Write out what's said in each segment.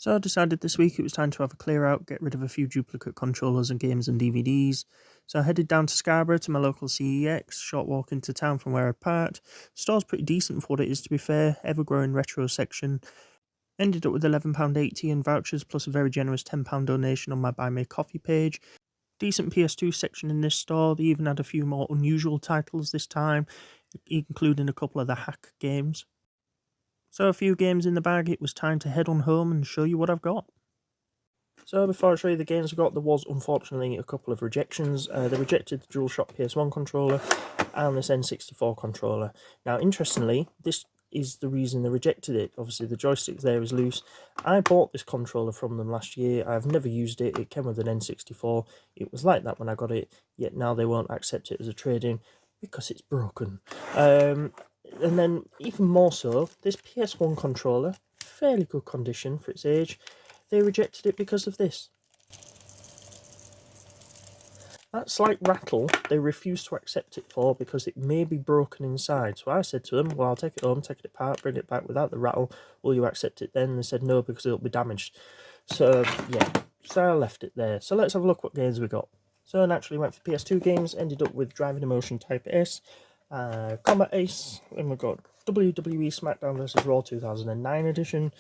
So I decided this week it was time to have a clear out, get rid of a few duplicate controllers and games and DVDs. So I headed down to Scarborough to my local CEX, short walk into town from where I'd parked. Store's pretty decent for what it is, to be fair, ever-growing retro section. Ended up with £11.80 in vouchers plus a very generous £10 donation on my Buy Me a Coffee page. Decent PS2 section in this store. They even had a few more unusual titles this time, including a couple of the hack games. So a few games in the bag, it was time to head on home and show you what I've got. So before I show you the games I got, there was unfortunately a couple of rejections. They rejected the DualShock PS1 controller and this N64 controller. Now interestingly, this is the reason they rejected it. Obviously the joystick there is loose. I bought this controller from them last year. I've never used it. It came with an N64. It was like that when I got it, yet now they won't accept it as a trade-in because it's broken. And then, even more so, this PS1 controller, fairly good condition for its age, they rejected it because of this. That slight rattle, they refused to accept it for because it may be broken inside. So I said to them, well, I'll take it home, take it apart, bring it back without the rattle. Will you accept it then? They said no, because it'll be damaged. So, yeah, so I left it there. So let's have a look what games we got. So I naturally went for PS2 games, ended up with Driving Emotion Type S, Combat Ace, and we've got WWE SmackDown vs Raw 2009 edition.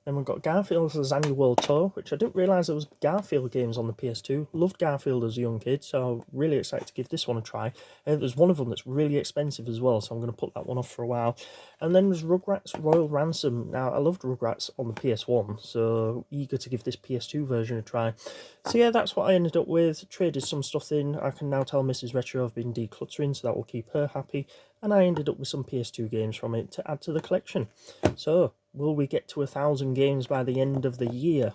Then we've got Garfield's Lasagna World Tour, which I didn't realise there was Garfield games on the PS2. Loved Garfield as a young kid, so really excited to give this one a try. There's one of them that's really expensive as well, so I'm going to put that one off for a while. And then there's Rugrats Royal Ransom. Now, I loved Rugrats on the PS1, so eager to give this PS2 version a try. So yeah, that's what I ended up with. Traded some stuff in. I can now tell Mrs. Retro I've been decluttering, so that will keep her happy. And I ended up with some PS2 games from it to add to the collection. So, will we get to 1,000 games by the end of the year?